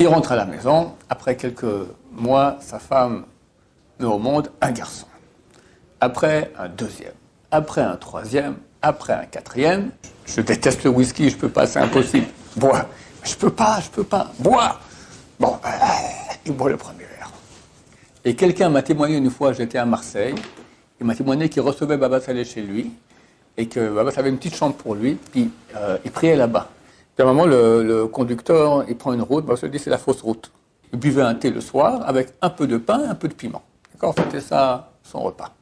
Il rentre à la maison. Après quelques mois, sa femme met au monde un garçon. Après, un deuxième. Après, un troisième. Après, un quatrième. Je déteste le whisky, je peux pas, c'est impossible. Bois. Je peux pas. Bois. Bon, il boit le premier verre. Et quelqu'un m'a témoigné une fois, j'étais à Marseille, il m'a témoigné qu'il recevait Baba Saleh chez lui, et que Baba Saleh avait une petite chambre pour lui, puis il priait là-bas. Puis à un moment, le conducteur, il prend une route, Baba Saleh dit c'est la fausse route. Il buvait un thé le soir avec un peu de pain et un peu de piment. D'accord, c'était ça son repas.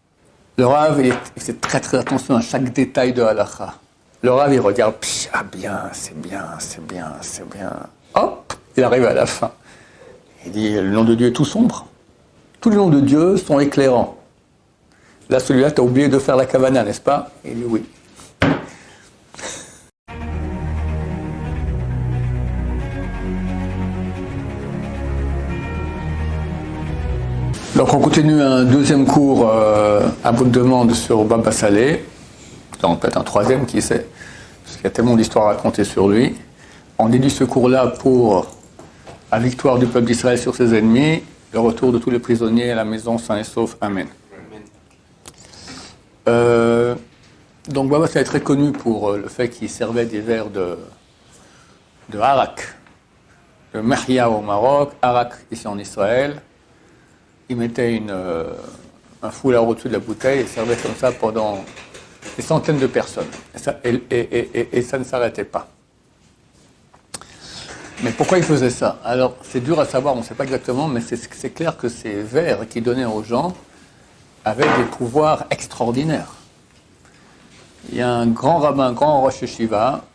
Le Rav, il fait très très attention à chaque détail de halakha. Le Rav, il regarde, ah bien, c'est bien. Hop, il arrive à la fin. Il dit, le nom de Dieu est tout sombre. Tous les noms de Dieu sont éclairants. Là, celui-là, tu as oublié de faire la kavana, n'est-ce pas? Il dit oui. Donc on continue un deuxième cours à bout de demande sur Baba Saleh. Donc peut-être un troisième, qui sait. Parce qu'il y a tellement d'histoires à raconter sur lui. On dédie ce cours-là pour la victoire du peuple d'Israël sur ses ennemis, le retour de tous les prisonniers à la maison sains et saufs. Amen. Donc Baba Saleh est très connu pour le fait qu'il servait des verres de harak, de Mahia au Maroc, harak ici en Israël. Il mettait un foulard au-dessus de la bouteille et servait comme ça pendant des centaines de personnes. Et ça ne s'arrêtait pas. Mais pourquoi il faisait ça? Alors, c'est dur à savoir, on ne sait pas exactement, mais c'est clair que ces verres qu'il donnait aux gens avaient des pouvoirs extraordinaires. Il y a un grand rabbin, un grand Rosh Yeshiva.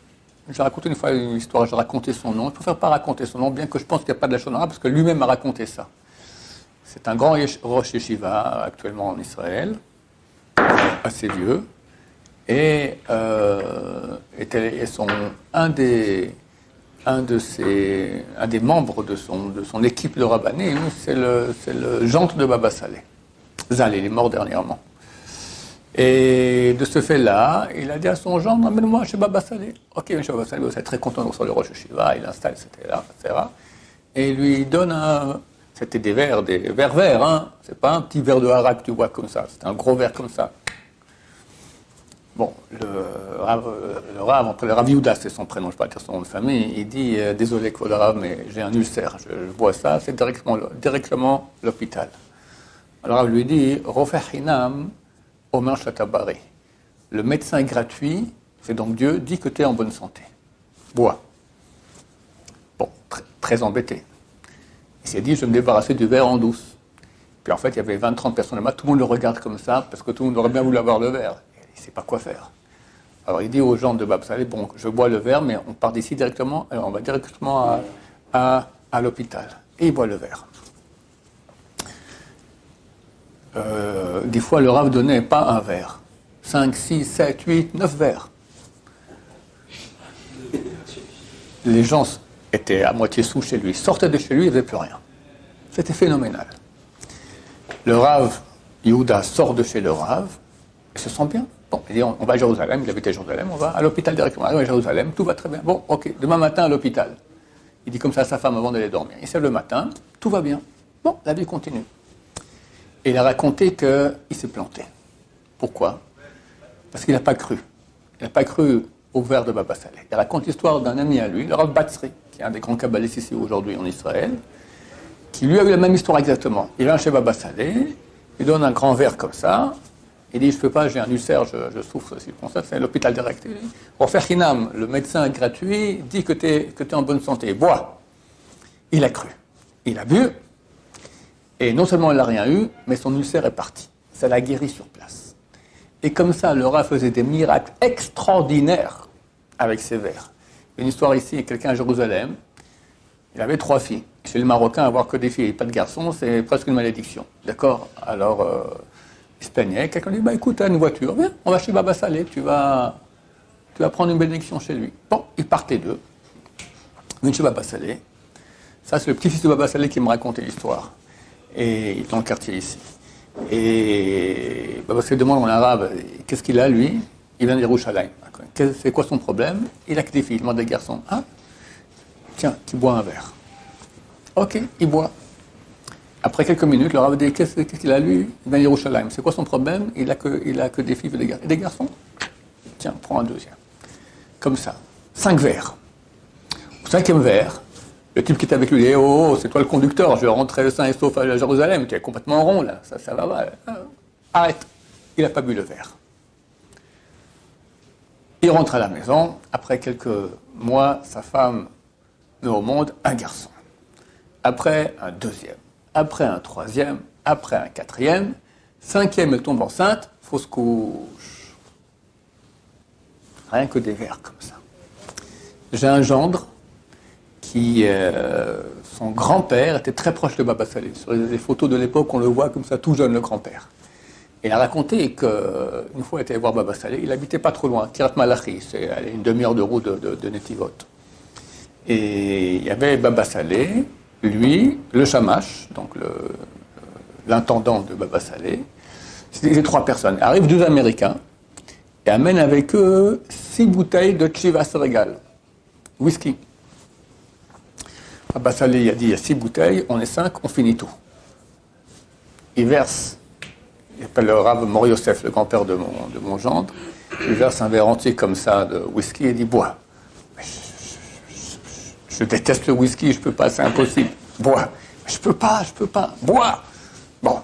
J'ai raconté une fois une histoire, j'ai raconté son nom. Je préfère pas raconter son nom, bien que je pense qu'il n'y a pas de la chose arabe, parce que lui-même a raconté ça. C'est un grand Rosh Yeshiva, actuellement en Israël, assez vieux, et un des membres de son équipe de rabbanim, c'est le gendre de Baba Saleh. Zal, il est mort dernièrement. Et de ce fait-là, il a dit à son gendre, amène-moi chez Baba Saleh. Ok, monsieur Baba Saleh, vous êtes très content de recevoir le Rosh Yeshiva, il installe, etc. Et il lui donne c'était des verres verts, hein. C'est pas un petit verre de harak que tu vois comme ça, c'est un gros verre comme ça. Bon, le Rav, entre le Rav Yehuda, c'est son prénom, je ne vais pas dire son nom de famille, il dit désolé, Kvod Rav, mais j'ai un ulcère, je vois ça, c'est directement l'hôpital. Alors Rav lui dit Rofeh Hinam Omer Shatabari. Le médecin gratuit, c'est donc Dieu, dit que tu es en bonne santé. Bois. Bon, très embêté. Il s'est dit je vais me débarrasser du verre en douce. Puis en fait, il y avait 20-30 personnes là-bas, tout le monde le regarde comme ça, parce que tout le monde aurait bien voulu avoir le verre. Il ne sait pas quoi faire. Alors il dit aux gens de Baba Saleh, bon, je bois le verre, mais on part d'ici directement, on va directement à l'hôpital. Et il boit le verre. Des fois, le Rav donnait pas un verre. 5, 6, 7, 8, 9 verres. Les gens étaient à moitié sous chez lui, sortaient de chez lui, il ne faisait plus rien. C'était phénoménal. Le Rav Yehuda sort de chez le Rav, il se sent bien. Bon, il dit, on va à Jérusalem, il habitait à Jérusalem, on va à l'hôpital directement. On va à Jérusalem, tout va très bien. Bon, ok, demain matin à l'hôpital. Il dit comme ça à sa femme avant d'aller dormir. Il se lève le matin, tout va bien. Bon, la vie continue. Et il a raconté qu'il s'est planté. Pourquoi? Parce qu'il n'a pas cru. Il n'a pas cru au verre de Baba Saleh. Il raconte l'histoire d'un ami à lui, le Rav Batzri, qui est un des grands kabbalistes ici aujourd'hui en Israël, qui lui a eu la même histoire exactement. Il vient chez Baba Saleh, il donne un grand verre comme ça, il dit, je ne peux pas, j'ai un ulcère, je souffre, c'est l'hôpital direct. Rofeh Hinam, le médecin gratuit, dit que tu es en bonne santé, bois. Il a cru. Il a bu, et non seulement il n'a rien eu, mais son ulcère est parti. Ça l'a guéri sur place. Et comme ça, le Rav faisait des miracles extraordinaires avec ses verres. Une histoire ici, quelqu'un à Jérusalem, il avait 3 filles. Chez les Marocains, avoir que des filles et pas de garçons, c'est presque une malédiction. D'accord? Alors, il se plaignait. Quelqu'un lui dit, écoute, tu as une voiture, viens, on va chez Baba Saleh, tu vas prendre une bénédiction chez lui. Bon, ils partaient d'eux. Ils viennent chez Baba Saleh. Ça, c'est le petit-fils de Baba Saleh qui me racontait l'histoire. Et il est dans le quartier ici. Et Baba Saleh demande en arabe, qu'est-ce qu'il a, lui? Il vient de Yerushalayim. C'est quoi son problème? Il a que des filles, il demande des garçons. Ah, tiens, tu bois un verre. Ok, il boit. Après quelques minutes, le Rav dit, qu'est-ce qu'il a lui? Il vient Yerushalayim. C'est quoi son problème? Il a que des filles et des garçons. Tiens, prends un deuxième. Comme ça. 5 verres. Au 5e verre, le type qui était avec lui dit, oh, c'est toi le conducteur, je vais rentrer sain et sauf à Jérusalem, tu es complètement rond là, ça va mal. Arrête. Il n'a pas bu le verre. Il rentre à la maison. Après quelques mois, sa femme met au monde un garçon. Après un deuxième. Après un troisième. Après un quatrième. 5e, elle tombe enceinte. Fausse couche. Rien que des verres comme ça. J'ai un gendre qui, son grand-père était très proche de Baba Salé. Sur les photos de l'époque, on le voit comme ça, tout jeune, le grand-père. Il a raconté qu'une fois, il était allé voir Baba Salé, il n'habitait pas trop loin, Kiryat Malachi, c'est une demi-heure de route de Netivot. Et il y avait Baba Salé, lui, le Shamash, donc l'intendant de Baba Salé, c'était les 3 personnes. Arrivent 2 Américains et amènent avec eux 6 bouteilles de Chivas Regal, whisky. Baba Salé il a dit, il y a 6 bouteilles, on est 5, on finit tout. Il verse. Il appelle le Rav Mor Yosef, le grand-père de mon gendre. Il verse un verre entier comme ça de whisky et dit bois. Je déteste le whisky, je peux pas, c'est impossible. Bois. Je peux pas. Bois. Bon,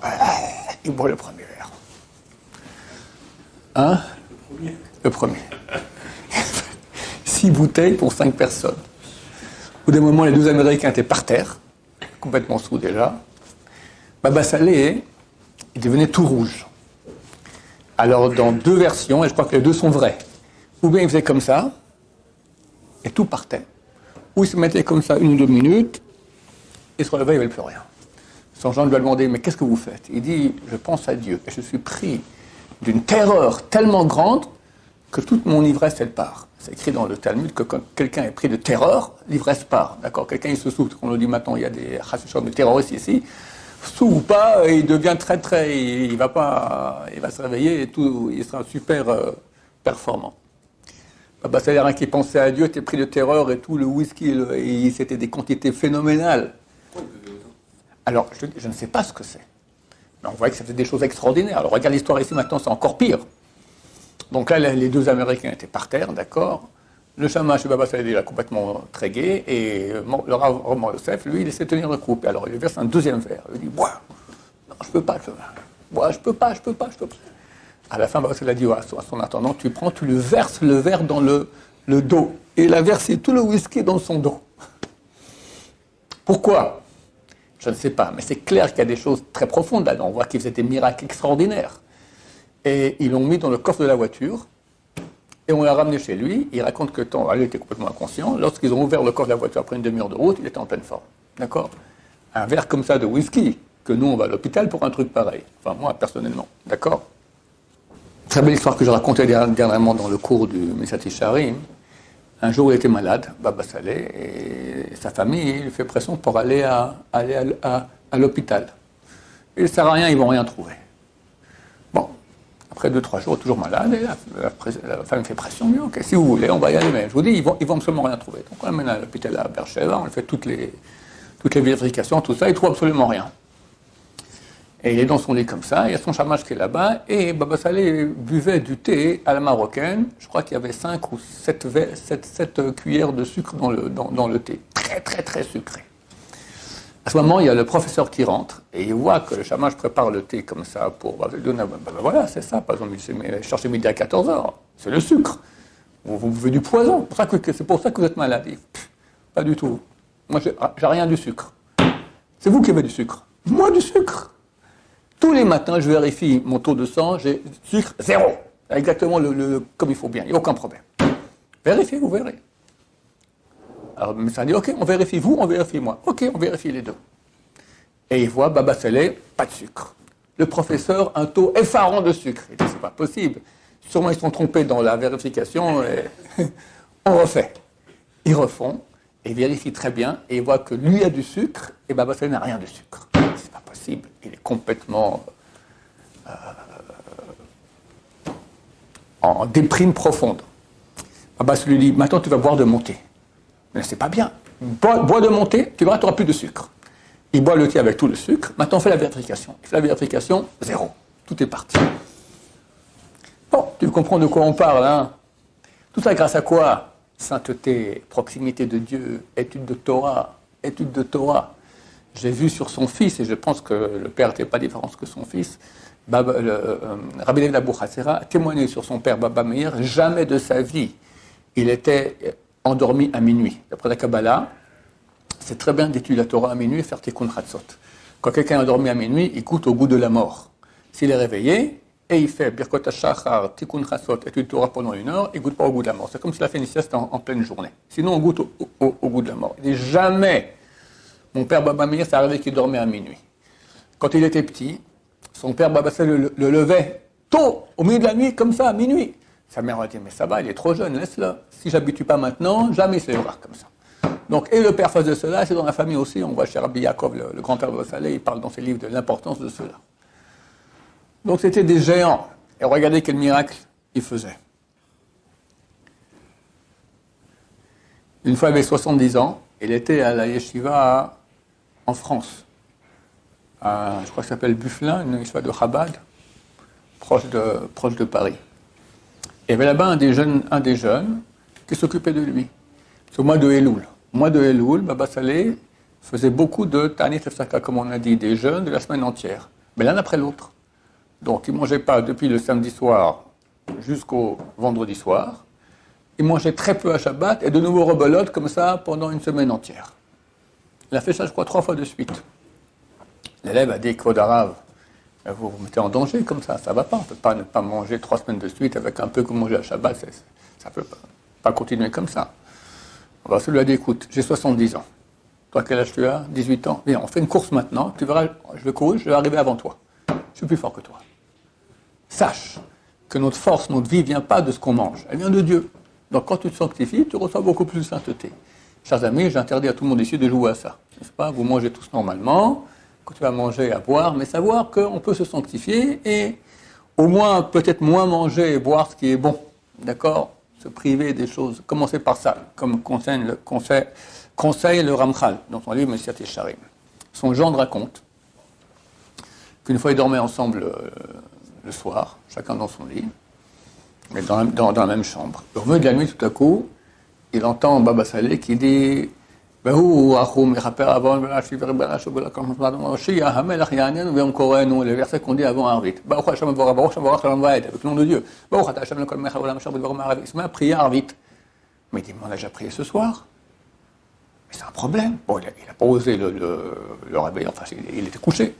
il boit le premier verre. Hein? Le premier. 6 bouteilles pour 5 personnes. Au bout d'un moment, les 2 Américains étaient par terre, complètement sous déjà. Baba Salé, il devenait tout rouge. Alors, dans 2 versions, et je crois que les 2 sont vraies, ou bien il faisait comme ça, et tout partait, ou il se mettait comme ça 1 ou 2 minutes, et se relevait, il n'y avait plus rien. Son gendre lui a demandé, mais qu'est-ce que vous faites? Il dit, je pense à Dieu, et je suis pris d'une terreur tellement grande que toute mon ivresse, elle part. C'est écrit dans le Talmud que quand quelqu'un est pris de terreur, l'ivresse part. D'accord? Quelqu'un, il se saoule, on le dit maintenant, il y a des chasseurs de terroristes ici, sous ou pas, il devient très, il va se réveiller et tout, il sera super performant. Baba Salé, qui pensait à Dieu, était pris de terreur et tout, le whisky, c'était des quantités phénoménales. Alors, je ne sais pas ce que c'est. Mais on voit que ça faisait des choses extraordinaires. Alors, regarde l'histoire ici, maintenant, c'est encore pire. Donc là, les 2 Américains étaient par terre, d'accord. Le Shamash, Baba Salé, il a complètement trégué, et le Rav Mor Yosef, lui, il essaie de tenir le couple. Alors, il lui verse un 2e verre. Il dit, bois. Non, je peux pas. Bois, je peux pas. À la fin, Baba Salé a dit à son intendant, tu lui verses le verre dans le dos. Et il a versé tout le whisky dans son dos. Pourquoi? Je ne sais pas, mais c'est clair qu'il y a des choses très profondes là-dedans. On voit qu'il faisait des miracles extraordinaires. Et ils l'ont mis dans le coffre de la voiture, et on l'a ramené chez lui. Il raconte que lui était complètement inconscient. Lorsqu'ils ont ouvert le coffre de la voiture après une demi-heure de route, il était en pleine forme. D'accord? Un verre comme ça de whisky, que nous, on va à l'hôpital pour un truc pareil. Enfin, moi, personnellement. D'accord? Très belle histoire que je racontais dernièrement dans le cours du Mesat Yesharim. Un jour, il était malade, Baba Salé, et sa famille lui fait pression pour aller à l'hôpital. Il ne sert à rien, ils ne vont rien trouver. Bon. Après 2-3 jours, toujours malade, et la femme fait pression, mais ok, si vous voulez, on va y aller, mais je vous dis, ils vont absolument rien trouver. Donc on l'amène à l'hôpital à Beersheba, on fait toutes les vérifications, tout ça, ils ne trouvent absolument rien. Et il est dans son lit comme ça, il y a son Shamash qui est là-bas, et Baba Salé buvait du thé à la marocaine, je crois qu'il y avait 5 ou 7 cuillères de sucre dans le thé, très sucré. À ce moment, il y a le professeur qui rentre et il voit que le Shamash prépare le thé comme ça pour... voilà, c'est ça, par exemple, cherchez midi à 14h, c'est le sucre. Vous buvez du poison, c'est pour ça que vous êtes malade. Pas du tout. Moi, j'ai rien du sucre. C'est vous qui avez du sucre. Moi, du sucre. Tous les matins, je vérifie mon taux de sang, j'ai sucre 0. Exactement comme il faut bien, il n'y a aucun problème. Vérifiez, vous verrez. Alors le médecin dit, ok, on vérifie vous, on vérifie moi. Ok, on vérifie les deux. Et il voit Baba Salé, pas de sucre. Le professeur, un taux effarant de sucre. Il dit, c'est pas possible. Sûrement ils sont trompés dans la vérification. Et on refait. Ils refont, et ils vérifient très bien, et ils voient que lui a du sucre, et Baba Salé n'a rien de sucre. C'est pas possible. Il est complètement en déprime profonde. Baba Salé lui dit, maintenant tu vas boire de mon thé. Mais c'est pas bien. Bois de mon thé, tu verras, tu n'auras plus de sucre. Il boit le thé avec tout le sucre. Maintenant, on fait la vérification. Il fait la vérification, 0. Tout est parti. Bon, tu comprends de quoi on parle, hein? Tout ça grâce à quoi? Sainteté, proximité de Dieu, étude de Torah, étude de Torah. J'ai vu sur son fils, et je pense que le père n'était pas différent que son fils, Rabbi Levi Abouhatzera a témoigné sur son père Baba Meir, jamais de sa vie il était endormi à minuit. D'après la Kabbalah, c'est très bien d'étudier la Torah à minuit et faire Tikkun Chatzot. Quand quelqu'un est endormi à minuit, il goûte au goût de la mort. S'il est réveillé, et il fait Birkot HaShachar, Tikkun Chatzot, étude Torah pendant 1 heure, il ne goûte pas au goût de la mort. C'est comme s'il a fait une sieste en pleine journée. Sinon, on goûte au goût de la mort. Il dit jamais, mon père Baba Meir, c'est arrivé qu'il dormait à minuit. Quand il était petit, son père Baba Saleh le levait tôt, au milieu de la nuit, comme ça, à minuit. Sa mère a dit, mais ça va, il est trop jeune, laisse-le. Si je n'habitue pas maintenant, jamais il se lèvera comme ça. Donc, et le père faisait cela, c'est dans la famille aussi. On voit chez Rabbi Yaakov, le grand-père Baba Saleh, il parle dans ses livres de l'importance de cela. Donc, c'était des géants. Et regardez quel miracle il faisait. Une fois, il avait 70 ans, il était à la yeshiva en France. Je crois que ça s'appelle Buffelin, une yeshiva de Chabad, proche de Paris. Il y avait là-bas un des jeunes qui s'occupait de lui. C'est au mois de Elul. Au mois de Elul, Baba Saleh faisait beaucoup de Tanit Efsaka, comme on a dit, des jeûnes de la semaine entière. Mais l'un après l'autre. Donc, il ne mangeait pas depuis le samedi soir jusqu'au vendredi soir. Il mangeait très peu à Shabbat et de nouveau rebelote comme ça pendant une semaine entière. Il a fait ça, je crois, 3 fois de suite. L'élève a dit, Kvod Arav, vous vous mettez en danger comme ça ne va pas. On ne peut pas ne pas manger 3 semaines de suite avec un peu que manger à Shabbat. Ça ne peut pas continuer comme ça. Alors, celui a dit, écoute, j'ai 70 ans. Toi, quel âge tu as? 18 ans. Viens, on fait une course maintenant. Tu verras, je vais courir, je vais arriver avant toi. Je suis plus fort que toi. Sache que notre force, notre vie ne vient pas de ce qu'on mange. Elle vient de Dieu. Donc, quand tu te sanctifies, tu reçois beaucoup plus de sainteté. Chers amis, j'interdis à tout le monde ici de jouer à ça. N'est-ce pas? Vous mangez tous normalement, que tu vas manger à boire, mais savoir qu'on peut se sanctifier et au moins, peut-être moins manger et boire ce qui est bon. D'accord? Se priver des choses. Commencez par ça, comme conseille le Ramchal dans son livre Messiat Yesharim. Son gendre raconte qu'une fois ils dormaient ensemble le soir, chacun dans son lit, mais dans la même chambre. Au milieu de la nuit, tout à coup, il entend Baba Saleh qui dit le verset qu'on dit avant Arvit. Avec le nom de Dieu. Il se met à prier Arvit. Mais il dit, on a déjà prié ce soir. Mais c'est un problème. Bon, il n'a pas osé le réveiller, enfin, il était couché.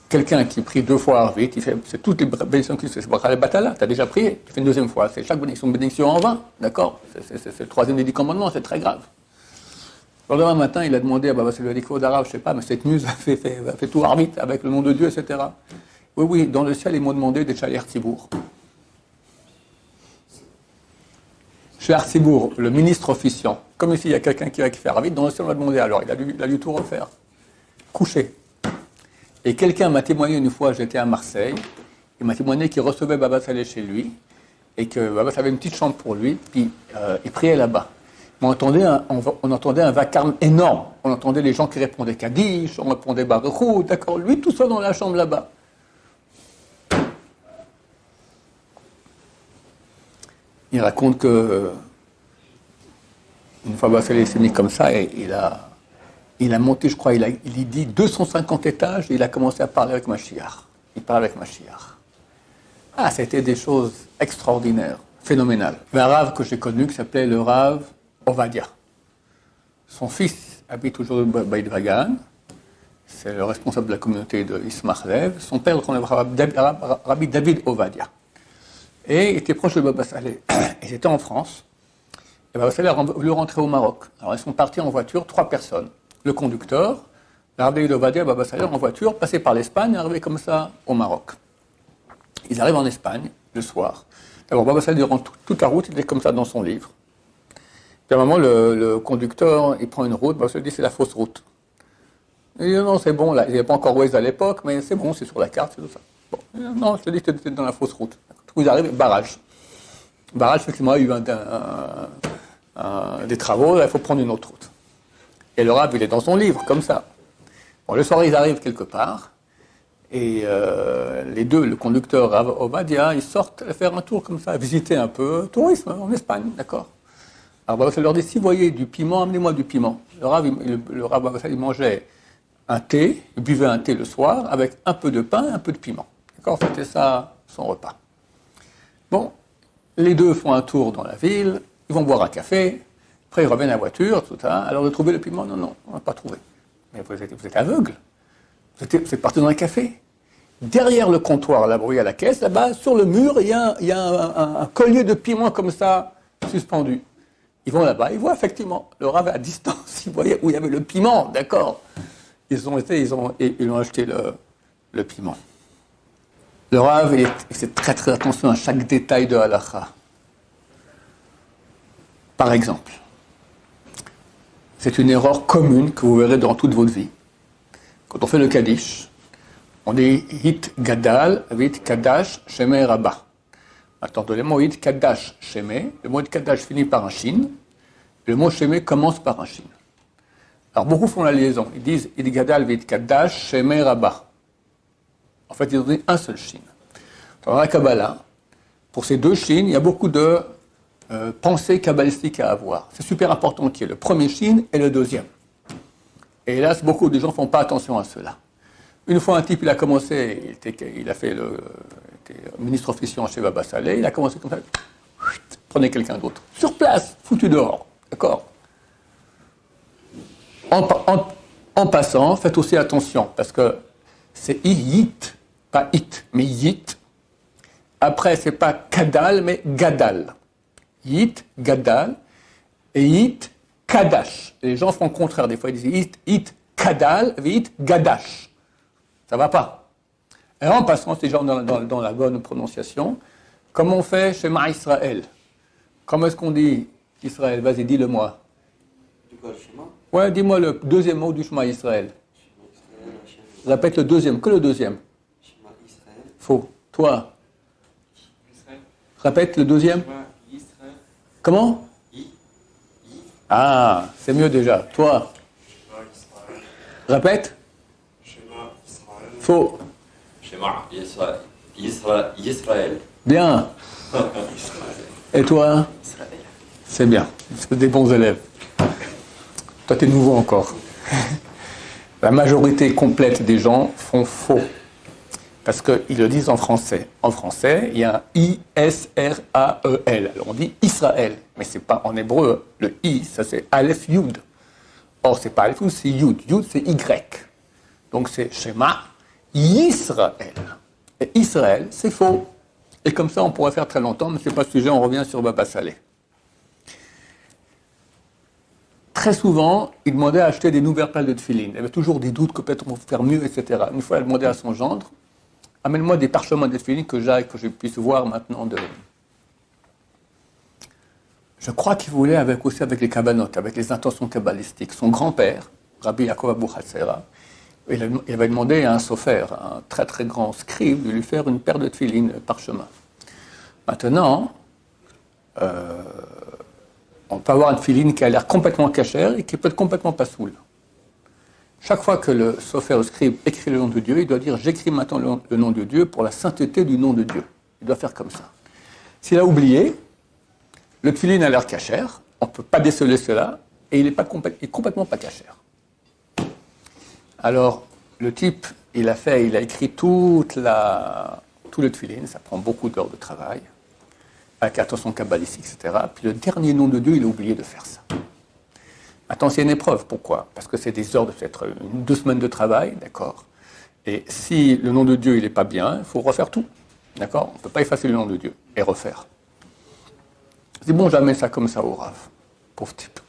Quelqu'un qui prie 2 fois Arvit, c'est toutes les bénédictions qui se font. C'est Batala, tu as déjà prié, tu fais une 2e fois. C'est chaque bénédiction en vain, d'accord? C'est le 3e des 10 commandements, c'est très grave. Le lendemain matin, il a demandé à Baba Saleh d'Arabe, je ne sais pas, mais cette nuit, fait tout Arvit avec le nom de Dieu, etc. Oui, dans le ciel, ils m'ont demandé des Chaler Tzibour. Chez Arcibourg, le ministre officiant, comme ici, il y a quelqu'un qui va faire Arvit, dans le ciel, on m'a demandé, alors il a dû tout refaire. Couché. Et quelqu'un m'a témoigné une fois, j'étais à Marseille, il m'a témoigné qu'il recevait Baba Saleh chez lui, et que Baba Saleh avait une petite chambre pour lui, puis il priait là-bas. On entendait un vacarme énorme. On entendait les gens qui répondaient Kaddish, on répondait Baruchou, d'accord, lui tout seul dans la chambre là-bas. Il raconte que une fois Baba Saleh s'est mis comme ça, et il a monté, je crois, il dit 250 étages, et il a commencé à parler avec Mashiach. Il parle avec Mashiach. Ah, c'était des choses extraordinaires, phénoménales. Un rave que j'ai connu, qui s'appelait le rave Ovadia. Son fils habite toujours à Beit Vagan. C'est le responsable de la communauté de Ismach Lev. Son père, Rabbi David Ovadia. Et il était proche de Baba Saleh. Ils étaient en France. Et Baba Saleh a voulu rentrer au Maroc. Alors ils sont partis en voiture, 3 personnes. Le conducteur, Rabbi David Ovadia, Baba Saleh en voiture, passé par l'Espagne et arrivé comme ça au Maroc. Ils arrivent en Espagne le soir. D'abord, Baba Saleh, durant toute la route, il était comme ça dans son livre. Puis à un moment, le conducteur, il prend une route, Baba Saleh dit c'est la fausse route. Il dit non, c'est bon, là, il n'y avait pas encore Waze à l'époque, mais c'est bon, c'est sur la carte, c'est tout ça. Bon, non, je te dis que tu es dans la fausse route. Vous arrivez, barrage. Barrage, effectivement, il y a eu des travaux, là, il faut prendre une autre route. Et le rab, il est dans son livre, comme ça. Bon, le soir, ils arrivent quelque part, et les deux, le conducteur Rav Ovadia, ils sortent faire un tour comme ça, visiter un peu, tourisme en Espagne, d'accord. Alors, ça leur dit, si vous voyez du piment, amenez-moi du piment. Le Rav, il mangeait un thé, il buvait un thé le soir, avec un peu de pain et un peu de piment. D'accord, c'était ça, son repas. Bon, les deux font un tour dans la ville, ils vont boire un café, après ils reviennent à la voiture, tout ça. Alors de trouver le piment, non, on n'a pas trouvé. Mais vous êtes aveugle. Vous êtes parti dans un café. Derrière le comptoir, là, à la caisse, là-bas, sur le mur, il y a un collier de piment comme ça, suspendu. Ils vont là-bas, ils voient effectivement, le Rav à distance, ils voyaient où il y avait le piment, d'accord. Ils ont acheté le piment. Le Rav, il fait très très attention à chaque détail de halakha. Par exemple, c'est une erreur commune que vous verrez dans toute votre vie. Quand on fait le Kaddish, on dit Hit Gadal, Hit Kadash, Sheme Rabba. Attends, le mot Hit Kadash, Sheme, le mot Hit Kadash finit par un shin, le mot Sheme commence par un shin. Alors beaucoup font la liaison, ils disent Hit Gadal, Hit Kadash, Sheme Rabba. En fait, ils ont dit un seul shin. Dans la Kabbalah, pour ces deux shins, il y a beaucoup de pensées kabbalistiques à avoir. C'est super important qu'il y ait le premier shin et le deuxième. Et hélas, beaucoup de gens ne font pas attention à cela. Une fois, un type, il a commencé, il a fait le ministre officiant chez Baba Saleh, il a commencé comme ça, prenez quelqu'un d'autre. Sur place, foutu dehors. D'accord ? En passant, faites aussi attention, parce que c'est yit, pas it, mais yit. Après, c'est pas kadal, mais gadal. Yit, gadal, et yit, kadash. Les gens font le contraire. Des fois, ils disent yit, kadal, et yit, gadash. Ça va pas. Et en passant, ces gens dans la bonne prononciation, comme on fait chez Ma Israël. Comment est-ce qu'on dit Israël? Vas-y, dis-le-moi. Du quoi, le Shema? Ouais, dis-moi le deuxième mot du Shema Israël. Répète le deuxième, que le deuxième. Shema Israël. Faux. Toi. Répète le deuxième. Comment? Ah, c'est mieux déjà. Toi. Répète. Faux. Shema Israël. Bien. Et toi? C'est bien. C'est des bons élèves. Toi, t'es nouveau encore. La majorité complète des gens font faux. Parce qu'ils le disent en français. En français, il y a un I-S-R-A-E-L. Alors on dit Israël, mais c'est pas en hébreu. Le I, ça c'est Aleph Yud. Or, c'est pas Aleph Yud, c'est Yud. Yud, c'est Y. Donc c'est Shema Yisraël. Et Israël, c'est faux. Et comme ça, on pourrait faire très longtemps, mais c'est pas le sujet, on revient sur Baba Saleh. Très souvent, il demandait à acheter des nouvelles paires de tefilin. Il avait toujours des doutes que peut-être on peut faire mieux, etc. Une fois, il demandait à son gendre, amène-moi des parchemins de tefilin que je puisse voir maintenant de... Je crois qu'il voulait aussi avec les kabanot, avec les intentions kabbalistiques. Son grand-père, Rabbi Yaakov Abu Hatzera, il avait demandé à un sofer, un très très grand scribe, de lui faire une paire de tefilin parchemin. Maintenant, on peut avoir une tefilin qui a l'air complètement cachère et qui peut être complètement pas soule. Chaque fois que le sofer, le scribe, écrit le nom de Dieu, il doit dire « j'écris maintenant le nom de Dieu pour la sainteté du nom de Dieu ». Il doit faire comme ça. S'il a oublié, le tefilin a l'air cachère, on ne peut pas déceler cela, et il est complètement pas cachère. Alors, le type, il a écrit tout le tefilin, ça prend beaucoup d'heures de travail, avec attention kabbalistique, etc. Puis le dernier nom de Dieu, il a oublié de faire ça. Maintenant, c'est une épreuve. Pourquoi? Parce que c'est des heures, peut-être 2 semaines de travail, d'accord? Et si le nom de Dieu, il n'est pas bien, il faut refaire tout, d'accord? On ne peut pas effacer le nom de Dieu et refaire. Je dis, bon, jamais ça comme ça au Rav. Pauvre type.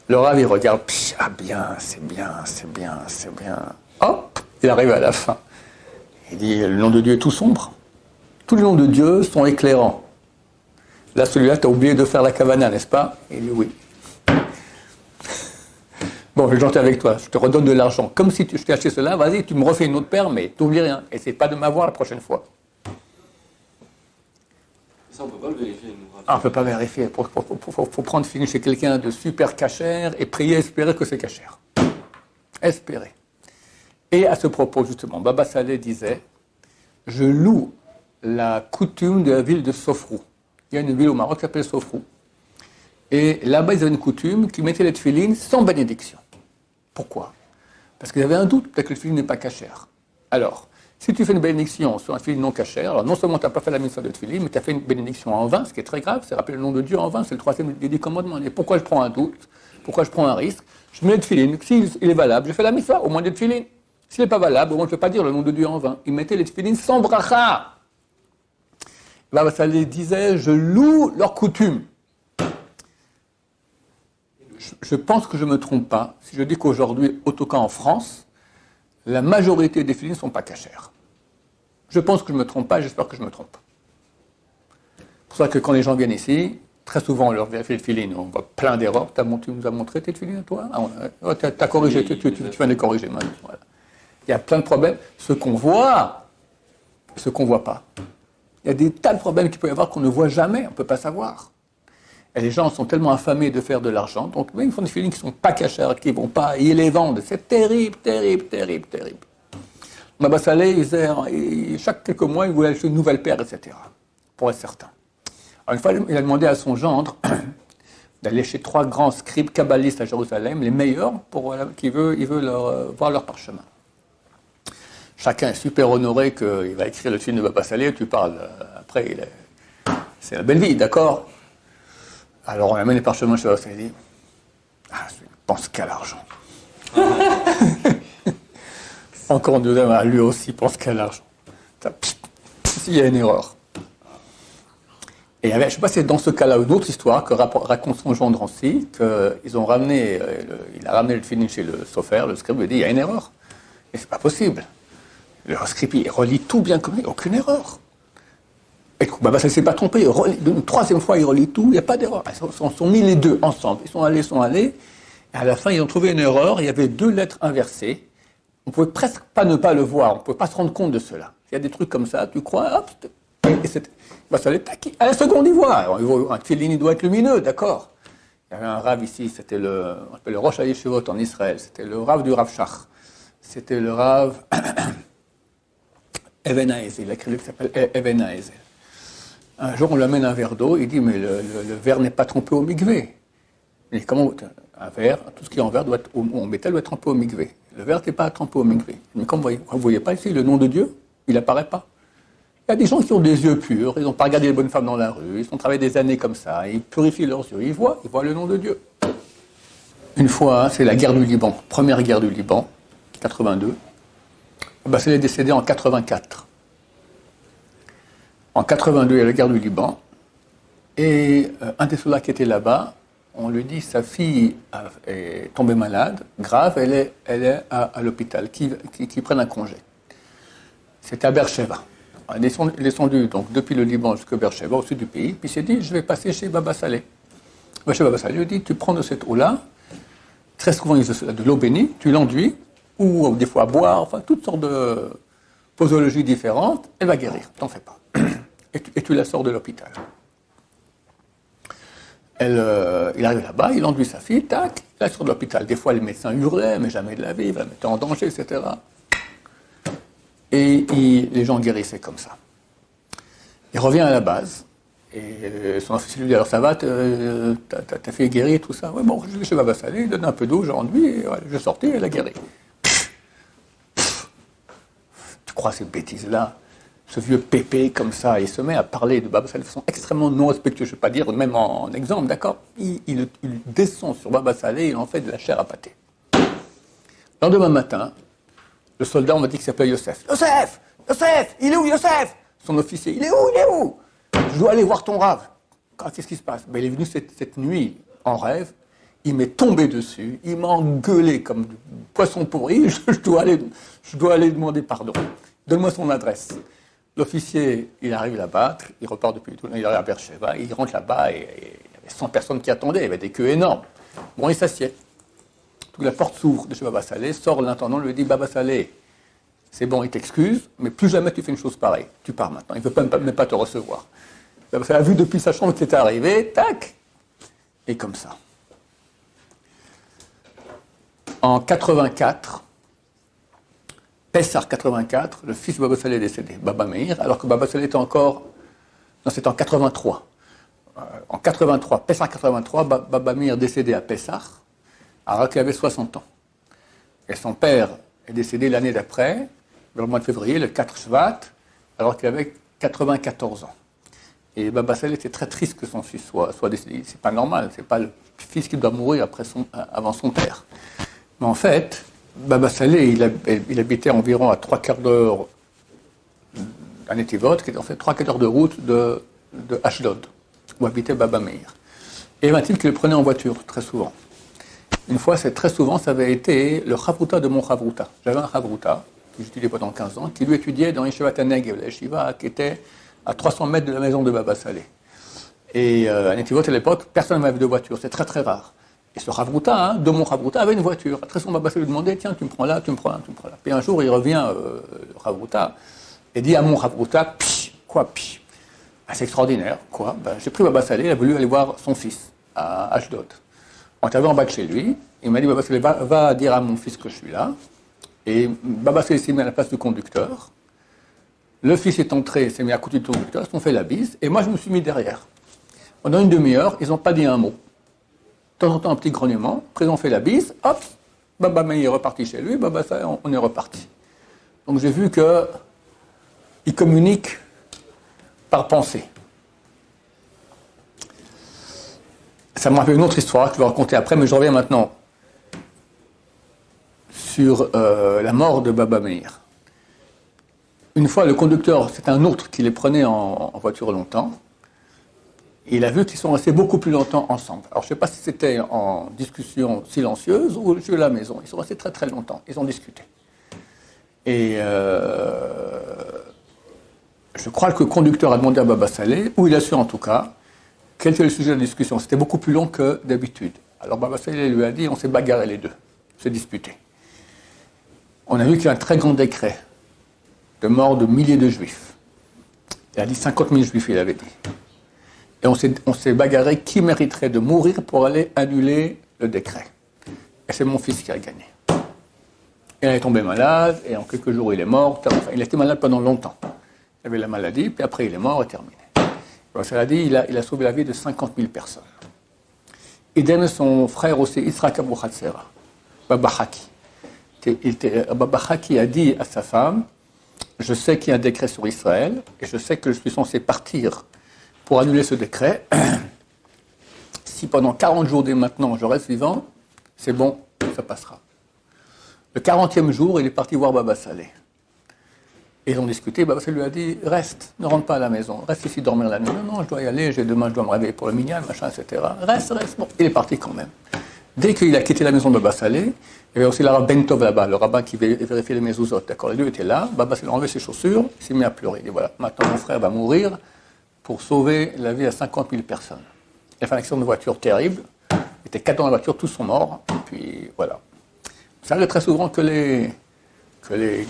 Le Rav, il regarde, ah bien, c'est bien, c'est bien, c'est bien. Hop, il arrive à la fin. Il dit, le nom de Dieu est tout sombre. Tous les noms de Dieu sont éclairants. Là, celui-là, tu as oublié de faire la kavana, n'est-ce pas? Il dit oui. Bon, je vais gentil avec toi, je te redonne de l'argent. Comme si je t'ai acheté cela, vas-y, tu me refais une autre paire, mais tu n'oublies rien. Et c'est pas de m'avoir la prochaine fois. Ça, on ne peut pas le vérifier. Ah, on ne peut pas vérifier. Il faut prendre fini chez quelqu'un de super cachère et prier, espérer que c'est cachère. espérer. Et à ce propos, justement, Baba Saleh disait « Je loue la coutume de la ville de Sofrou ». Il y a une ville au Maroc qui s'appelle Sofrou. Et là-bas, ils avaient une coutume qui mettait les tefilines sans bénédiction. Pourquoi? Parce qu'ils avaient un doute, peut-être que le tefilin n'est pas cachère. Alors, si tu fais une bénédiction sur un tefilin non cachère, alors non seulement tu n'as pas fait la mise de tefilin, mais tu as fait une bénédiction en vain, ce qui est très grave, c'est rappeler le nom de Dieu en vain, c'est le troisième des 10 commandements. Et pourquoi je prends un doute? Pourquoi je prends un risque? Je mets le tefilin, s'il est valable, je fais la mitzvah, au moins des tefilin. S'il n'est pas valable, au moins je ne peux pas dire le nom de Dieu en vain. Ils mettaient les tefilin sans bracha. Baba Saleh disait, je loue leur coutume. Je pense que je ne me trompe pas si je dis qu'aujourd'hui, en tout cas en France, la majorité des filines ne sont pas cachères. Je pense que je ne me trompe pas, j'espère que je me trompe. C'est pour ça que quand les gens viennent ici, très souvent on leur vérifie les filines, on voit plein d'erreurs. Tu nous as montré tes filines à toi? Tu as corrigé, tu viens de les corriger maintenant. Voilà. Il y a plein de problèmes. Ce qu'on voit, ce qu'on ne voit pas. Il y a des tas de problèmes qu'il peut y avoir qu'on ne voit jamais, on ne peut pas savoir. Et les gens sont tellement affamés de faire de l'argent, donc ils font des filines qui ne sont pas cachères, qui ne vont pas, ils les vendent. C'est terrible, terrible, terrible, terrible. Baba Saleh, chaque quelques mois, il voulait acheter une nouvelle paire, etc. Pour être certain. Alors, une fois, il a demandé à son gendre d'aller chez 3 grands scribes kabbalistes à Jérusalem, les meilleurs, il veut voir leur parchemin. Chacun est super honoré qu'il va écrire le film de Baba Saleh, tu parles. Après, c'est la belle vie, d'accord? Alors on amène les parchemins chez Baba Saleh, il dit « Ah, je pense qu'à l'argent. » Encore un deuxième, lui aussi pense qu'à l'argent. S'il y a une erreur. Et je ne sais pas si c'est dans ce cas-là une autre histoire que raconte son gendre aussi, qu'il a ramené le film chez le sophère, le scribe, il dit « Il y a une erreur. » Et c'est pas possible. Le scribe, il relit tout bien comme il, aucune erreur. Et Baba Saleh ne s'est pas trompé, une troisième fois il relit tout, il n'y a pas d'erreur. Ils sont mis les deux ensemble, ils sont allés, et à la fin ils ont trouvé une erreur, il y avait 2 lettres inversées, on ne pouvait presque pas ne pas le voir, on ne pouvait pas se rendre compte de cela. Il y a des trucs comme ça, tu crois, hop, et Baba Saleh, à la seconde il voit, un tefilin il doit être lumineux, d'accord. Il y avait un rave ici, c'était le Rosh HaYeshivot en Israël, c'était le rave du Rav Shach, c'était le rave Even Haezel, il a écrit un livre qui s'appelle Even Haezel. Un jour, on lui amène un verre d'eau, il dit, mais le verre n'est pas trempé au mikvé. Il dit, comment un verre, tout ce qui est en verre, en métal doit être trempé au mikvé. Le verre n'est pas trempé au mikvé. Mais comme vous ne voyez pas ici, le nom de Dieu, il n'apparaît pas. Il y a des gens qui ont des yeux purs, ils n'ont pas regardé les bonnes femmes dans la rue, ils ont travaillé des années comme ça, ils purifient leurs yeux, ils voient le nom de Dieu. Une fois, c'est la guerre du Liban, première guerre du Liban, 82. Il est décédé en 84. En 82, il y a la guerre du Liban, et un des soldats qui était là-bas, on lui dit sa fille est tombée malade, grave, elle est à l'hôpital, qui prenne un congé. C'était à Beersheba. Il est descendu donc, depuis le Liban jusqu'à Beersheba, au sud du pays, puis il s'est dit, je vais passer chez Baba Saleh. Chez Baba Saleh, il lui dit, tu prends de cette eau-là, très souvent il y a de l'eau bénie, tu l'enduis, ou des fois à boire, enfin toutes sortes de posologies différentes, elle va guérir, t'en fais pas. Et tu la sors de l'hôpital. Il arrive là-bas, il enduit sa fille, tac, il la sort de l'hôpital. Des fois, les médecins hurlaient, mais jamais de la vie, il va la mettre en danger, etc. Et les gens guérissaient comme ça. Il revient à la base, et son officier lui dit, alors ça va, ta fille est guérie, tout ça? Ouais, bon, je vais chez Baba Saleh, il donne un peu d'eau, j'enduis, et voilà, je sortais, elle a guéri. Tu crois ces bêtises-là? Ce vieux pépé comme ça, il se met à parler de Baba Saleh de façon extrêmement non respectueuse, je ne vais pas dire même en exemple, d'accord? Il descend sur Baba Saleh, il en fait de la chair à pâté. Le lendemain matin, le soldat, on m'a dit qu'il s'appelait Yosef. Yosef! Yosef! Il est où, Yosef? Son officier, il est où? Il est où? Je dois aller voir ton rave. Qu'est-ce qui se passe? Il est venu cette nuit en rêve, il m'est tombé dessus, il m'a engueulé comme du poisson pourri, je dois aller demander pardon. Donne-moi son adresse. L'officier, il arrive là-bas, il repart depuis tout, il arrive à Beersheba, il rentre là-bas et il y avait 100 personnes qui attendaient, il y avait des queues énormes. Bon, il s'assied. Toute la porte s'ouvre de chez Baba Saleh, sort l'intendant, lui dit, Baba Saleh, c'est bon, il t'excuse, mais plus jamais tu fais une chose pareille. Tu pars maintenant, il ne veut même pas te recevoir. Baba Saleh a vu depuis sa chambre que c'était arrivé, tac, et comme ça. En 84, Pessah 84, le fils de Baba Saleh est décédé, Baba Meir, alors que Baba Saleh était encore... Non, c'était en 83. En 83, Pessah 83, Baba Meir décédé à Pessah, alors qu'il avait 60 ans. Et son père est décédé l'année d'après, le mois de février, le 4 Shvat, alors qu'il avait 94 ans. Et Baba Saleh était très triste que son fils soit décédé. C'est pas normal, c'est pas le fils qui doit mourir avant son père. Mais en fait, Baba Saleh, il habitait environ à 3/4 d'heure à Netivot, qui était en fait 3/4 d'heure de route de Ashdod, où habitait Baba Meir. Et il m'a dit qu'il le prenait en voiture, très souvent. Une fois, très souvent, ça avait été le chavruta de mon chavruta. J'avais un chavruta, que j'étudiais pendant 15 ans, qui lui étudiait dans Yeshiva Negev, la yeshiva qui était à 300 mètres de la maison de Baba Saleh. Et à Netivot, à l'époque, personne n'avait de voiture, c'est très très rare. Et ce chavruta, de mon chavruta, avait une voiture. Très souvent, Baba Saleh lui demandait, tiens, tu me prends là, tu me prends là, tu me prends là. Puis un jour, il revient, le chavruta, et dit à mon chavruta, psh, quoi, psh. Ah, c'est extraordinaire, quoi. Ben, j'ai pris Baba Saleh, il a voulu aller voir son fils à Ashdod. On est arrivé en bas de chez lui, il m'a dit, Baba Saleh, va dire à mon fils que je suis là. Et Baba Saleh s'est mis à la place du conducteur. Le fils est entré, s'est mis à côté du conducteur, ils se sont fait la bise, et moi je me suis mis derrière. Pendant une demi-heure, ils n'ont pas dit un mot. De temps en temps, un petit grognement, après ils ont fait la bise, hop, Baba Meir est reparti chez lui, Baba Saleh, on est reparti. Donc j'ai vu qu'ils communiquent par pensée. Ça me rappelle une autre histoire que je vais raconter après, mais je reviens maintenant sur la mort de Baba Meir. Une fois, le conducteur, c'est un autre qui les prenait en voiture longtemps. Il a vu qu'ils sont restés beaucoup plus longtemps ensemble. Alors, je ne sais pas si c'était en discussion silencieuse ou chez la maison. Ils sont restés très très longtemps. Ils ont discuté. Et je crois que le conducteur a demandé à Baba Saleh, ou il a su en tout cas, quel était le sujet de la discussion. C'était beaucoup plus long que d'habitude. Alors Baba Saleh lui a dit, on s'est bagarré les deux, on s'est disputé. On a vu qu'il y a un très grand décret de mort de milliers de juifs. Il a dit 50 000 juifs, il avait dit. Et on s'est bagarré qui mériterait de mourir pour aller annuler le décret. Et c'est mon fils qui a gagné. Il est tombé malade, et en quelques jours il est mort. Enfin, il a été malade pendant longtemps. Il avait la maladie, puis après il est mort et terminé. Alors, ça a dit, il a sauvé la vie de 50 000 personnes. Idem, son frère aussi, Yitzhak Abu Hatzera, Baba Haki. Baba Haki a dit à sa femme, je sais qu'il y a un décret sur Israël, et je sais que je suis censé partir pour annuler ce décret. Si pendant 40 jours dès maintenant je reste vivant, c'est bon, ça passera. Le 40e jour, il est parti voir Baba Saleh. Et ils ont discuté, Baba Saleh lui a dit, reste, ne rentre pas à la maison, reste ici dormir la nuit. Non, je dois y aller, demain je dois me réveiller pour le minyan, machin, etc. Reste. Bon, il est parti quand même. Dès qu'il a quitté la maison de Baba Saleh, il y avait aussi l'arabe Ben Tov là-bas, le rabbin qui vérifiait les mezuzot, d'accord. Les deux étaient là, Baba Saleh a enlevé ses chaussures, il s'est mis à pleurer. Il dit, voilà, maintenant mon frère va mourir pour sauver la vie à 50 000 personnes. Il a fait un accident de voiture terrible, il était 4 dans la voiture, tous sont morts, et puis voilà. Ça arrive très souvent que les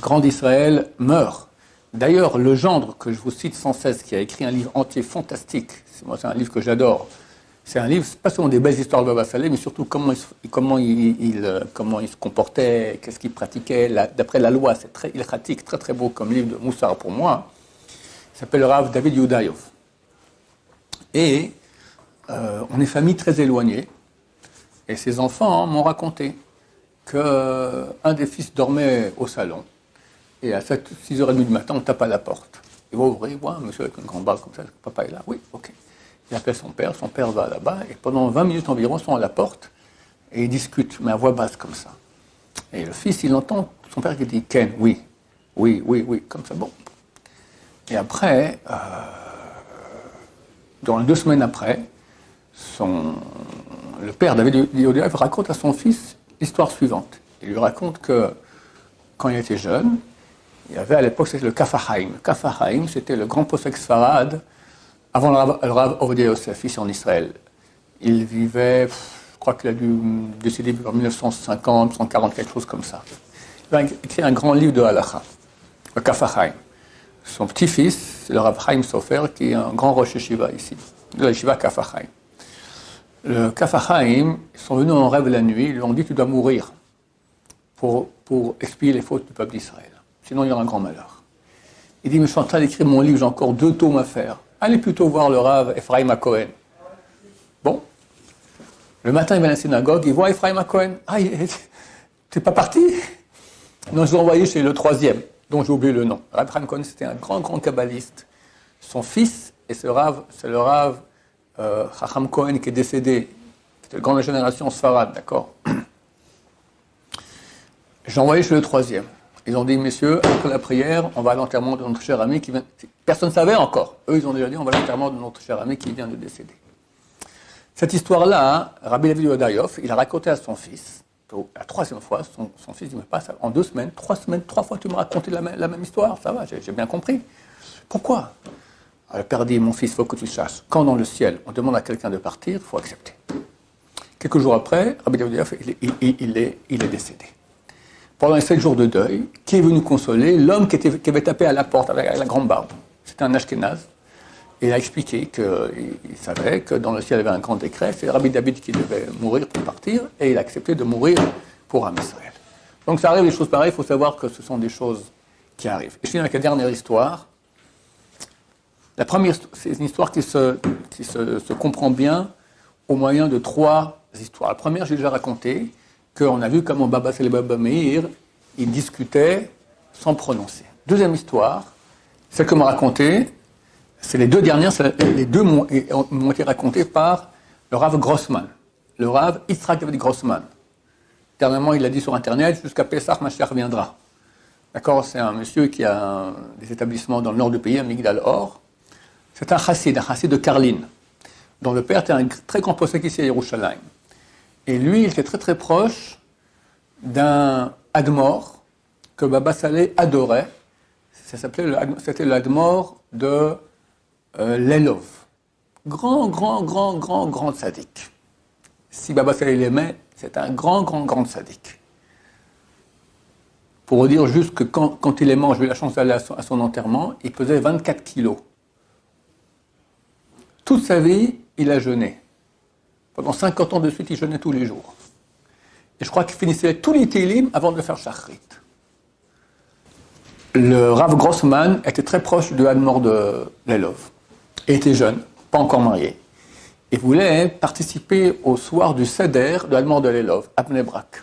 grands d'Israël meurent. D'ailleurs, le gendre que je vous cite sans cesse, qui a écrit un livre entier fantastique, c'est un livre que j'adore, c'est un livre, pas seulement des belles histoires de Baba Saleh, mais surtout comment il se comportait, qu'est-ce qu'il pratiquait, d'après la loi, c'est très ilchatique, très très beau comme livre de Moussar pour moi. Il s'appelle le Rav David Yudayov. Et on est famille très éloignée, et ses enfants m'ont raconté qu'un des fils dormait au salon, et à 6h30 du matin, on tape à la porte. Il va ouvrir, il voit un monsieur avec une grande barbe comme ça, papa est là, oui, ok. Il appelle son père va là-bas, et pendant 20 minutes environ, ils sont à la porte, et ils discutent, mais à voix basse comme ça. Et le fils, il entend son père qui dit, Ken, oui, comme ça, bon. Et après, dans 2 semaines après, le père David Yodiev raconte à son fils l'histoire suivante. Il lui raconte que quand il était jeune, il y avait à l'époque, c'était le Kafahaim. Le Kafahaim, c'était le grand posek Sfarad avant le Rav Ovadia Yosef, ici en Israël. Il vivait, je crois qu'il a dû décéder en 1950, 140, quelque chose comme ça. Il a écrit un grand livre de Halacha, le Kafahaim. Son petit-fils, c'est le Rav Chaim Sofer, qui est un grand Rosh Yeshiva ici, de la Yeshiva Kafahaim. Le Kafahaim, ils sont venus en rêve la nuit, ils lui ont dit tu dois mourir. pour expier les fautes du peuple d'Israël. Sinon, il y aura un grand malheur. Il dit, mais je suis en train d'écrire mon livre, j'ai encore 2 tomes à faire. Allez plutôt voir le Rav Ephraim HaKohen. Bon. Le matin, il va à la synagogue, il voit Ephraim HaKohen. Ah, t'es pas parti? Non, je l'ai envoyé chez le 3e, dont j'ai oublié le nom. Rav Ephraim HaKohen, c'était un grand kabbaliste. Son fils, et c'est le Rav Chacham Cohen qui est décédé, qui était de grande génération Sfarad, d'accord? J'ai envoyé chez le 3e. Ils ont dit, messieurs, après la prière, on va à l'enterrement de notre cher ami qui vient... Personne ne savait encore. Eux, ils ont déjà dit, on va à l'enterrement de notre cher ami qui vient de décéder. Cette histoire-là, Rabbi Levi Yodayov, il a raconté à son fils, la 3e fois, son fils dit, mais pas ça, en 2 semaines, 3 semaines, 3 fois tu me racontais la même histoire, ça va, j'ai bien compris. Pourquoi? Alors, le père dit, mon fils, il faut que tu saches, quand dans le ciel, on demande à quelqu'un de partir, il faut accepter. Quelques jours après, Rabbi Levi Yodayov, il est décédé. Pendant les 7 jours de deuil, qui est venu consoler? L'homme qui avait tapé à la porte avec la grande barbe. C'était un Ashkénaze. Et il a expliqué qu'il savait que dans le ciel, il y avait un grand décret. C'est Rabbi David qui devait mourir pour partir. Et il a accepté de mourir pour Am Israël. Donc ça arrive des choses pareilles. Il faut savoir que ce sont des choses qui arrivent. Et je finis avec la dernière histoire. La première, c'est une histoire qui se comprend bien au moyen de 3 histoires. La première, j'ai déjà raconté, qu'on a vu comment Baba Salé Baba Meir, il discutait sans prononcer. Deuxième histoire, celle que m'a racontée, c'est les 2 dernières, les 2 m'ont été racontées par le Rav Grossman, le Rav Yitzhak David Grossman. Dernièrement, il a dit sur Internet, jusqu'à Pessah, Mashiach reviendra. D'accord, c'est un monsieur qui a des établissements dans le nord du pays, à Migdal Or. C'est un chassid de Karlin, dont le père était un très grand possèque ici à Yerushalayim. Et lui, il était très très proche d'un Admor que Baba Salé adorait. C'était le Admor de Lelov. Grand sadique. Si Baba Salé l'aimait, c'est un grand sadique. Pour vous dire juste que quand il est mort, j'ai eu la chance d'aller à son enterrement, il pesait 24 kilos. Toute sa vie, il a jeûné. Pendant 50 ans de suite, il jeûnait tous les jours. Et je crois qu'il finissait tous les télim avant de faire Shachrit. Le Rav Grossman était très proche de Admor de Lelov. Il était jeune, pas encore marié. Il voulait participer au soir du Seder de Admor de Lelov, à Bnei Brak.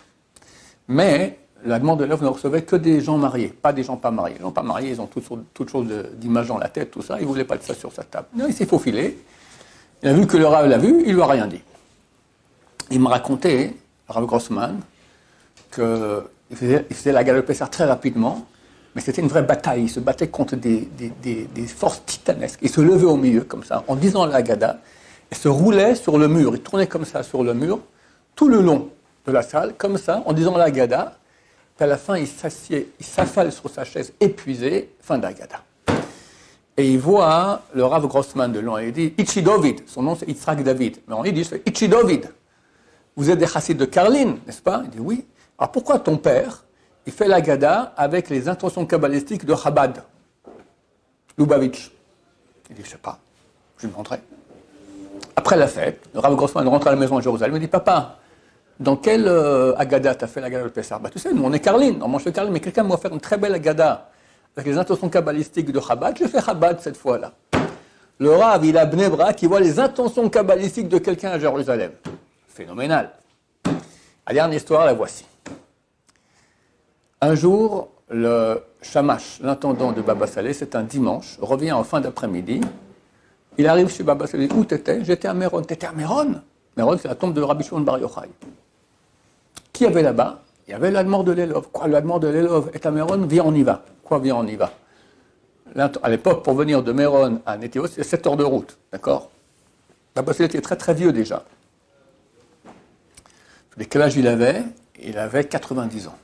Mais l'Admor de Lelov ne recevait que des gens mariés, pas des gens pas mariés. Les gens pas mariés, ils ont toutes sortes d'images dans la tête, tout ça. Il ne voulait pas de ça sur sa table. Non, il s'est faufilé. Il a vu que le Rav l'a vu, il ne lui a rien dit. Il m'a raconté, Rav Grossman, qu'il faisait la galope Pessah très rapidement, mais c'était une vraie bataille. Il se battait contre des forces titanesques. Il se levait au milieu, comme ça, en disant la Haggadah, et se roulait sur le mur. Il tournait comme ça sur le mur, tout le long de la salle, comme ça, en disant la Haggadah. Puis à la fin, il s'assied, il s'affale sur sa chaise, épuisé, fin de la Haggadah. Et il voit le Rav Grossman de loin, et il dit « Itchi David », son nom c'est Yitzhak David, mais en yiddish c'est « Itchi David ». Vous êtes des chassides de Karlin, n'est-ce pas? Il dit oui. Alors pourquoi ton père, il fait la Haggadah avec les intentions kabbalistiques de Chabad, Lubavitch? Il dit, je ne sais pas, je lui demanderai. Après la fête, le Rav Grossman rentre à la maison à Jérusalem et dit, papa, dans quelle Haggadah tu as fait la Haggadah de Pessah? Tu sais, nous on est Karlin, on mange le Karlin, mais quelqu'un m'a offert une très belle Haggadah avec les intentions kabbalistiques de Chabad, je fais Chabad cette fois-là. Le Rav, il a Bnei Brak, qui voit les intentions kabbalistiques de quelqu'un à Jérusalem. Phénoménal. La dernière histoire, la voici. Un jour, le Shamash, l'intendant de Baba Salé, c'est un dimanche, revient en fin d'après-midi. Il arrive chez Baba Salé. Où t'étais? J'étais à Méron. T'étais à Méron? Méron, c'est la tombe de Rabbi Shimon Bar Yochai. Qui y avait là-bas? Il y avait l'Admor de Lelov. Quoi, l'Admor de Lelov est à Méron? Viens, on y va. Quoi, viens, on y va? À l'époque, pour venir de Méron à Nétéos, c'est 7 heures de route. D'accord? Baba Salé était très très vieux déjà. Et quel âge il avait? Il avait 90 ans.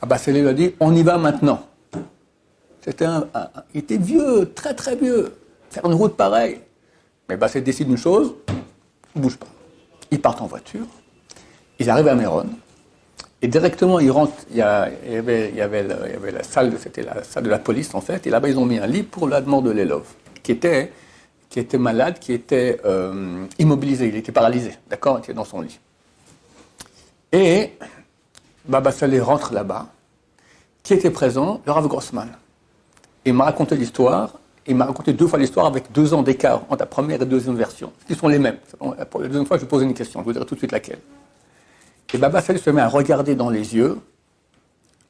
Baba Salé lui a dit, on y va maintenant. Il était vieux, très très vieux. Faire une route pareille. Mais Baba Salé décide une chose, il ne bouge pas. Ils partent en voiture, ils arrivent à Méron, et directement ils rentrent, il y avait la salle, c'était la salle de la police en fait, et là-bas ils ont mis un lit pour l'Admor de Lelov, qui était malade, qui était immobilisé, il était paralysé, d'accord, il était dans son lit. Et Baba Saleh rentre là-bas. Qui était présent? Le Rav Grossman. Il m'a raconté l'histoire. Il m'a raconté 2 fois l'histoire avec 2 ans d'écart entre la première et la deuxième version. Qui sont les mêmes. Pour la deuxième fois, je vais poser une question. Je vous dirai tout de suite laquelle. Et Baba Saleh se met à regarder dans les yeux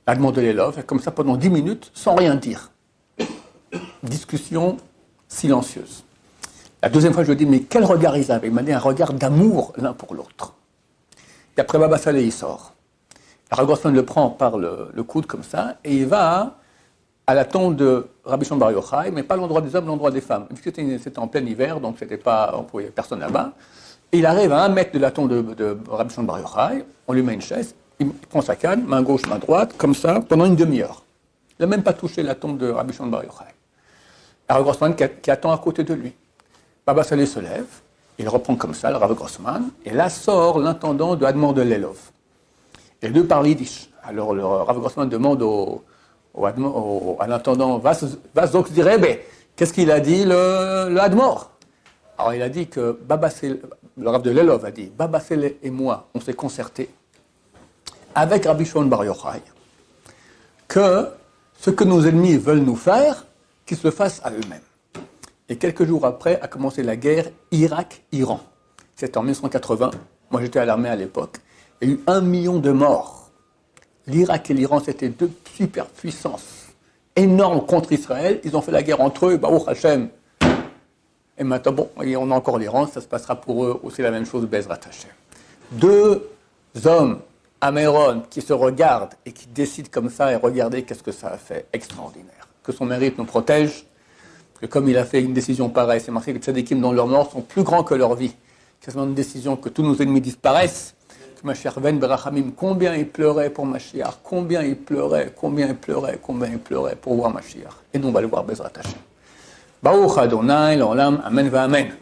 la demande de l'élève, et comme ça pendant 10 minutes, sans rien dire. Discussion silencieuse. La deuxième fois, je lui dis, mais quel regard ils avaient? Il m'a dit un regard d'amour l'un pour l'autre. Et après, Baba Saleh, il sort. Rav Grossman le prend par le coude comme ça, et il va à la tombe de Rabbi Shimon Bar Yochai, mais pas l'endroit des hommes, l'endroit des femmes. C'était en plein hiver, donc il n'y avait personne là-bas. Et il arrive à 1 mètre de la tombe de Rabbi Shimon Bar Yochai, on lui met une chaise, il prend sa canne, main gauche, main droite, comme ça, pendant une demi-heure. Il n'a même pas touché la tombe de Rabbi Shimon Bar Yochai. Rav Grossman qui attend à côté de lui. Baba Saleh se lève, il reprend comme ça le Rav Grossman, et là sort l'intendant de Admor de Lelov. Et les deux parlent yiddish. Alors le Rav Grossman demande à l'intendant, was sagt die Rebbe? Qu'est-ce qu'il a dit le Admor? Alors il a dit que le Rav de Lelov a dit, Baba Saleh et moi, on s'est concerté avec Rabbi Shimon Bar Yochai que ce que nos ennemis veulent nous faire, qu'ils se le fassent à eux-mêmes. Et quelques jours après a commencé la guerre Irak-Iran. C'était en 1980. Moi j'étais à l'armée à l'époque. Il y a eu 1 million de morts. L'Irak et l'Iran, c'était 2 superpuissances énormes contre Israël. Ils ont fait la guerre entre eux, Baruch Hashem. Et maintenant, bon, on a encore l'Iran, ça se passera pour eux aussi la même chose, Bezrat Hashem. 2 hommes, Améron, qui se regardent et qui décident comme ça, et regardez qu'est-ce que ça a fait, extraordinaire. Que son mérite nous protège, que comme il a fait une décision pareille, c'est marqué que les tzadikim dans leur mort sont plus grands que leur vie. C'est une décision que tous nos ennemis disparaissent. Mashiach ben Berachamim, combien il pleurait pour Mashiach, combien il pleurait pour voir Mashiach. Et nous, on va le voir Bezrat Hashem. Baruch Adonai, l'Olam, Amen va Amen.